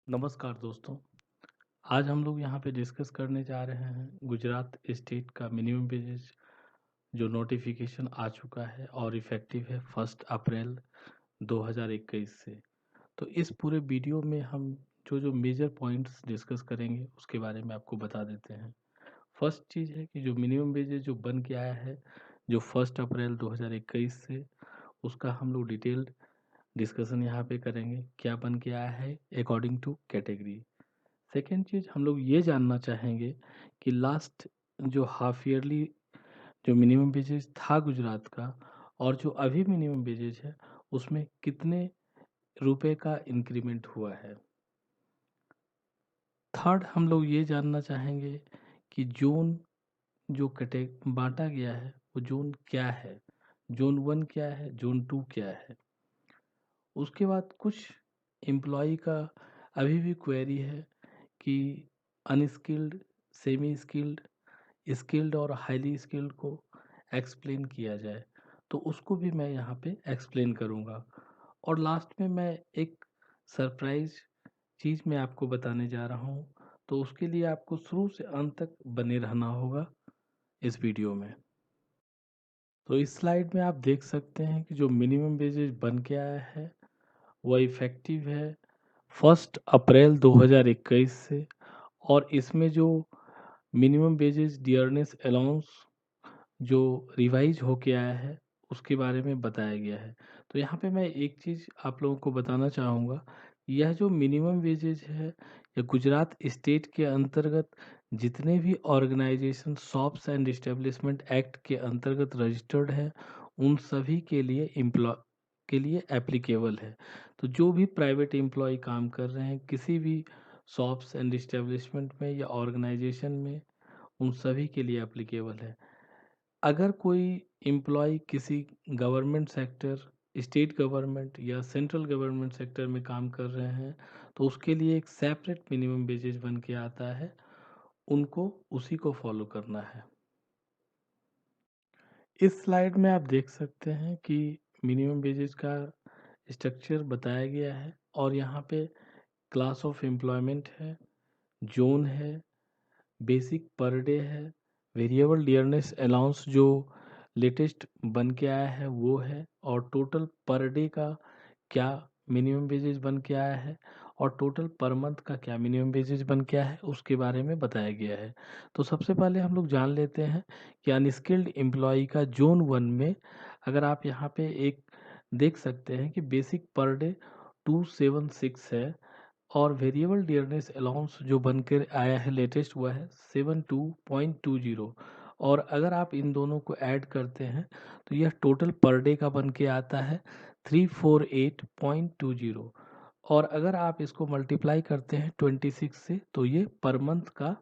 नमस्कार दोस्तों। आज हम लोग यहाँ पे डिस्कस करने जा रहे हैं गुजरात स्टेट का मिनिमम वेजेस जो नोटिफिकेशन आ चुका है और इफ़ेक्टिव है 1 अप्रैल 2021 से। तो इस पूरे वीडियो में हम जो जो मेजर पॉइंट्स डिस्कस करेंगे उसके बारे में आपको बता देते हैं। फर्स्ट चीज़ है कि जो मिनिमम वेजेस जो बन के आया है जो 1 अप्रैल 2021 से, उसका हम लोग डिटेल्ड डिस्कशन यहाँ पे करेंगे। क्या बन के आया है अकॉर्डिंग टू कैटेगरी। सेकेंड चीज़ हम लोग ये जानना चाहेंगे कि लास्ट जो हाफ ईयरली जो मिनिमम वेजेज था गुजरात का और जो अभी मिनिमम वेजेज है उसमें कितने रुपए का इंक्रीमेंट हुआ है। थर्ड हम लोग ये जानना चाहेंगे कि जोन जो कटे बांटा गया है वो जोन क्या है, जोन 1 क्या है, जोन 2 क्या है। उसके बाद कुछ एम्प्लॉय का अभी भी क्वेरी है कि अनस्किल्ड, सेमी स्किल्ड, स्किल्ड और हाईली स्किल्ड को एक्सप्लेन किया जाए, तो उसको भी मैं यहाँ पे एक्सप्लेन करूँगा। और लास्ट में मैं एक सरप्राइज चीज़ मैं आपको बताने जा रहा हूँ, तो उसके लिए आपको शुरू से अंत तक बने रहना होगा इस वीडियो में। तो इस स्लाइड में आप देख सकते हैं कि जो मिनिमम वेजेज बन के आया है वह इफ़ेक्टिव है 1 अप्रैल 2021 से। और इसमें जो मिनिमम वेजेस डियरनेस अलाउंस जो रिवाइज होके आया है उसके बारे में बताया गया है। तो यहाँ पे मैं एक चीज़ आप लोगों को बताना चाहूँगा, यह जो मिनिमम वेजेज है या गुजरात स्टेट के अंतर्गत जितने भी organization shops and establishment act के अंतर्गत रजिस्टर्ड है उन सभी के लिए के लिए एप्लीकेबल है। तो जो भी प्राइवेट एम्प्लॉय काम कर रहे हैं किसी भी शॉप्स एंड इस्टेब्लिशमेंट में या ऑर्गेनाइजेशन में, उन सभी के लिए एप्लीकेबल है। अगर कोई एम्प्लॉय किसी गवर्नमेंट सेक्टर, स्टेट गवर्नमेंट या सेंट्रल गवर्नमेंट सेक्टर में काम कर रहे हैं तो उसके लिए एक सेपरेट मिनिमम वेजेज बन के आता है, उनको उसी को फॉलो करना है। इस स्लाइड में आप देख सकते हैं कि मिनिमम वेजेज का स्ट्रक्चर बताया गया है और यहाँ पे क्लास ऑफ एम्प्लॉयमेंट है, जोन है, बेसिक पर डे है, वेरिएबल डियरनेस अलाउंस जो लेटेस्ट बन के आया है वो है, और टोटल पर डे का क्या मिनिमम वेजेस बन के आया है और टोटल पर मंथ का क्या मिनिमम वेजेस बन के आया है उसके बारे में बताया गया है। तो सबसे पहले हम लोग जान लेते हैं कि अनस्किल्ड एम्प्लॉय का जोन 1 में अगर आप यहाँ पे एक देख सकते हैं कि बेसिक पर डे 276 है और वेरिएबल डियरनेस अलाउंस जो बनकर आया है लेटेस्ट हुआ है 72.20। और अगर आप इन दोनों को ऐड करते हैं तो यह टोटल पर डे का बन के आता है 348.20। और अगर आप इसको मल्टीप्लाई करते हैं 26 से तो ये पर मंथ का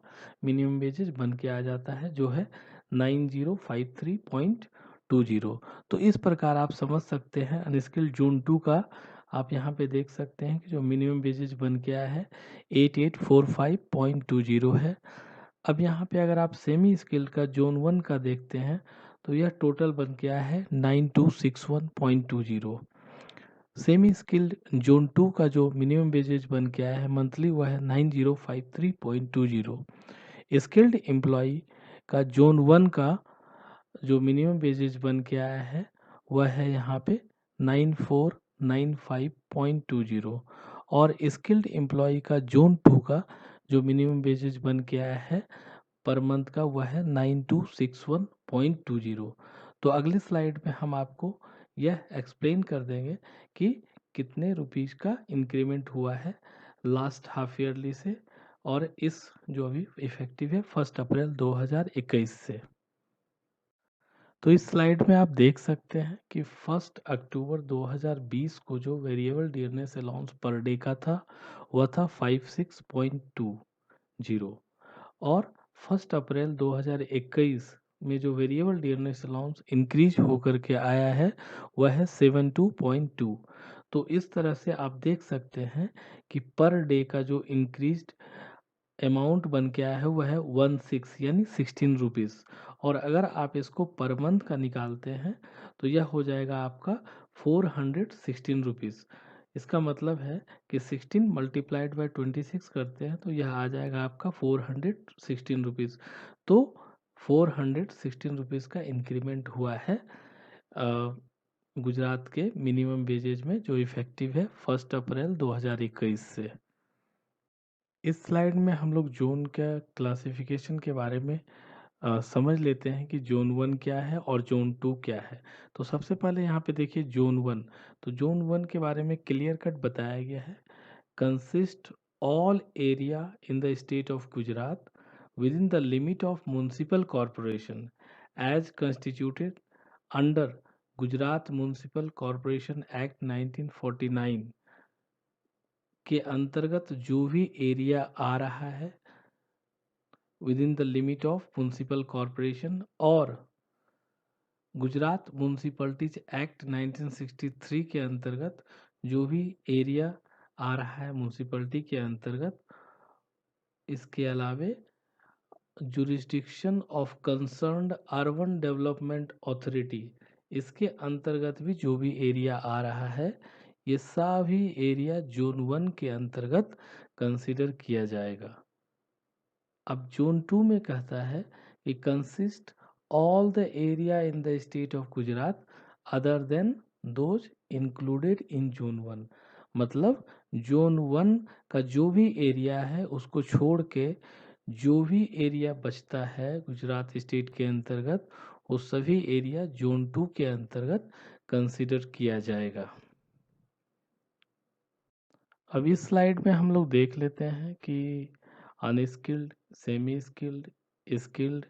मिनिमम वेजेस बन के आ जाता है जो है 9053.20। तो इस प्रकार आप समझ सकते हैं अनस्किल्ड जोन 2 का। आप यहाँ पे देख सकते हैं कि जो मिनिमम वेजेज बन के आया है 8845.20 है। अब यहाँ पे अगर आप सेमी स्किल्ड का जोन 1 का देखते हैं तो यह टोटल बन के आया है 9261.20। सेमी स्किल्ड जोन 2 का जो मिनिमम वेजेज बन के आया है मंथली वह है 9053.20। स्किल्ड एम्प्लॉय का जोन 1 का जो मिनिमम वेजेज बन के आया है वह है यहाँ पे 9495.20। और स्किल्ड एम्प्लॉय का जोन 2 का जो मिनिमम वेजेज बन के आया है पर मंथ का वह है 9261.20। तो अगले स्लाइड में हम आपको यह एक्सप्लेन कर देंगे कि कितने रुपीज़ का इंक्रीमेंट हुआ है लास्ट हाफ ईयरली से और इस जो अभी इफेक्टिव है 1 अप्रैल 2021 से। तो इस स्लाइड में आप देख सकते हैं कि 1 अक्टूबर 2020 को जो variable dearness allowance per day का था वह था 56.20। और 1 अप्रैल 2021 में जो वेरिएबल डियरनेस अलाउंस इंक्रीज होकर के आया है वह है 72.2। तो इस तरह से आप देख सकते हैं कि पर डे का जो इंक्रीज अमाउंट बन के आया है वह है 16 यानी 16 रुपीज़। और अगर आप इसको पर मंथ का निकालते हैं तो यह हो जाएगा आपका 416 रुपीज़। इसका मतलब है कि 16 मल्टीप्लाइड बाय 26 करते हैं तो यह आ जाएगा आपका 416 रुपीज़। तो 416 रुपीज़ का इंक्रीमेंट हुआ है गुजरात के मिनिमम वेजेज में, जो इफ़ेक्टिव है 1 अप्रैल 2021 से। इस स्लाइड में हम लोग जोन का क्लासिफिकेशन के बारे में समझ लेते हैं कि जोन 1 क्या है और जोन 2 क्या है। तो सबसे पहले यहाँ पे देखिए जोन 1। तो जोन 1 के बारे में क्लियर कट बताया गया है, consist all area in the state of Gujarat within the limit of municipal corporation as constituted under Gujarat municipal corporation act 1949 के अंतर्गत जो भी एरिया आ रहा है within the limit of municipal corporation, और गुजरात म्यूनसिपलिटीज एक्ट 1963 के अंतर्गत जो भी एरिया आ रहा है म्यूनसिपलिटी के अंतर्गत, इसके अलावे jurisdiction of concerned urban development authority, इसके अंतर्गत भी जो भी एरिया आ रहा है ये सभी एरिया जोन 1 के अंतर्गत कंसिडर किया जाएगा। अब जोन 2 में कहता है कि consist all the area in the state of Gujarat other than those included in zone 1। मतलब जोन 1 का जो भी एरिया है उसको छोड़ के जो भी एरिया बचता है गुजरात स्टेट के अंतर्गत, वो सभी एरिया जोन 2 के अंतर्गत कंसिडर किया जाएगा। अब इस स्लाइड में हम लोग देख लेते हैं कि अनस्किल्ड, सेमी स्किल्ड, स्किल्ड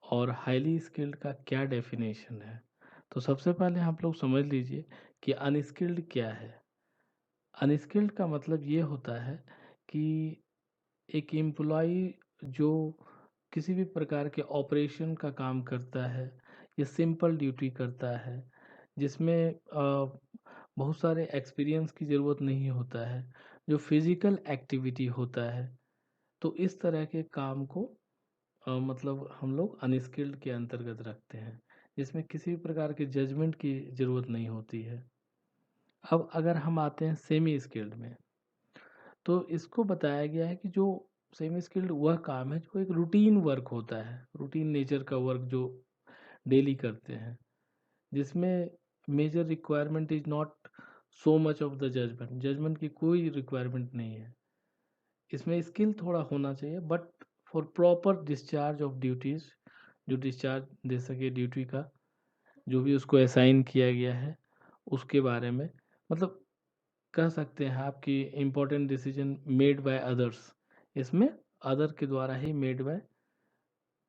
और हाईली स्किल्ड का क्या डेफिनेशन है। तो सबसे पहले आप लोग समझ लीजिए कि अनस्किल्ड क्या है। अनस्किल्ड का मतलब ये होता है कि एक एम्प्लॉई जो किसी भी प्रकार के ऑपरेशन का काम करता है या सिंपल ड्यूटी करता है जिसमें बहुत सारे एक्सपीरियंस की ज़रूरत नहीं होता है, जो फिज़िकल एक्टिविटी होता है, तो इस तरह के काम को मतलब हम लोग अनस्किल्ड के अंतर्गत रखते हैं, जिसमें किसी भी प्रकार के जजमेंट की ज़रूरत नहीं होती है। अब अगर हम आते हैं सेमी स्किल्ड में, तो इसको बताया गया है कि जो सेमी स्किल्ड वह काम है जो एक रूटीन वर्क होता है, रूटीन नेचर का वर्क जो डेली करते हैं, जिसमें major requirement is not so much of the judgement, judgement की कोई रिक्वायरमेंट नहीं है। इसमें स्किल थोड़ा होना चाहिए but for proper discharge of duties, जो डिस्चार्ज दे सके ड्यूटी का, जो भी उसको असाइन किया गया है उसके बारे में, मतलब कह सकते हैं आपकी important decision made by others, इसमें अदर के द्वारा ही मेड बाय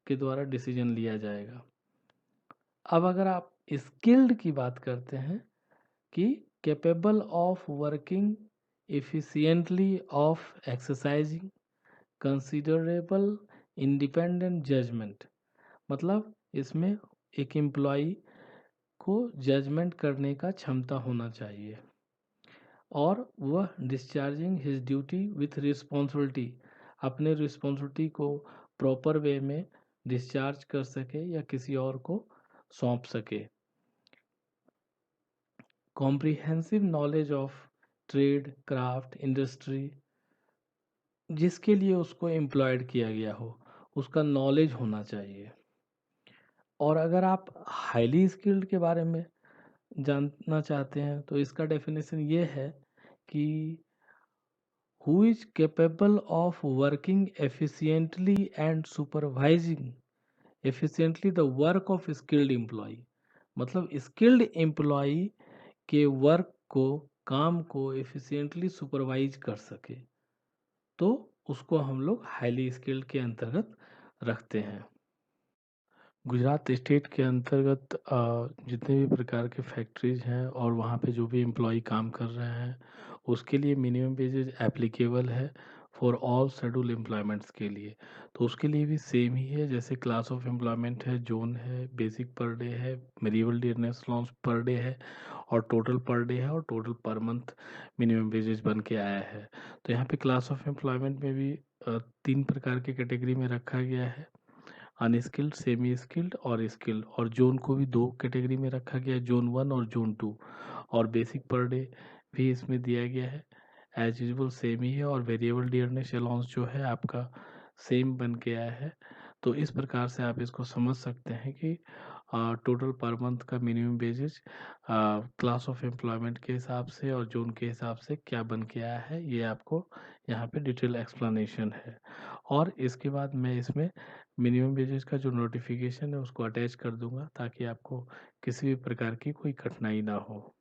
के द्वारा डिसीजन लिया जाएगा। अब अगर आप स्किल्ड की बात करते हैं कि capable of working efficiently, of exercising considerable independent judgement, मतलब इसमें एक एम्प्लॉई को जजमेंट करने का क्षमता होना चाहिए और वह discharging his duty with responsibility, अपने रिस्पॉन्सिबिलिटी को प्रॉपर वे में डिस्चार्ज कर सके या किसी और को सौंप सके। Comprehensive knowledge of trade, craft, industry, जिसके लिए उसको एम्प्लॉयड किया गया हो उसका नॉलेज होना चाहिए। और अगर आप हाईली स्किल्ड के बारे में जानना चाहते हैं तो इसका डेफिनेशन ये है कि who is capable of working efficiently and supervising efficiently the work of skilled employee, मतलब स्किल्ड एम्प्लॉई के वर्क को, काम को एफिशिएंटली सुपरवाइज कर सके, तो उसको हम लोग हाईली स्किल्ड के अंतर्गत रखते हैं। गुजरात स्टेट के अंतर्गत जितने भी प्रकार के फैक्ट्रीज हैं और वहाँ पे जो भी एम्प्लॉय काम कर रहे हैं उसके लिए मिनिमम वेजेज एप्लीकेबल है फॉर ऑल शेड्यूल एम्प्लॉयमेंट्स के लिए। तो उसके लिए भी सेम ही है, जैसे क्लास ऑफ एम्प्लॉयमेंट है, जोन है, बेसिक पर डे है, मेरिवल डियरनेस लॉन्स पर डे है और टोटल पर डे है और total per month minimum wages बन के आया है। तो यहाँ पे क्लास ऑफ एम्प्लॉयमेंट में भी 3 प्रकार के कैटेगरी में रखा गया है, अनस्किल्ड, सेमी स्किल्ड और स्किल्ड, और जोन को भी 2 कैटेगरी में रखा गया है, जोन 1 और जोन 2। और बेसिक पर डे भी इसमें दिया गया है, एज यूजुअल सेम ही है, और वेरिएबल डियरनेस अलाउंस जो है आपका सेम बन के आया है। तो इस प्रकार से आप इसको समझ सकते हैं कि टोटल पर मंथ का minimum basis class of employment के हिसाब से और जोन के हिसाब से क्या बन के आया है, ये आपको यहाँ पे डिटेल एक्सप्लेनेशन है। और इसके बाद मैं इसमें मिनिमम बेसिस का जो नोटिफिकेशन है उसको अटैच कर दूंगा, ताकि आपको किसी भी प्रकार की कोई कठिनाई ना हो।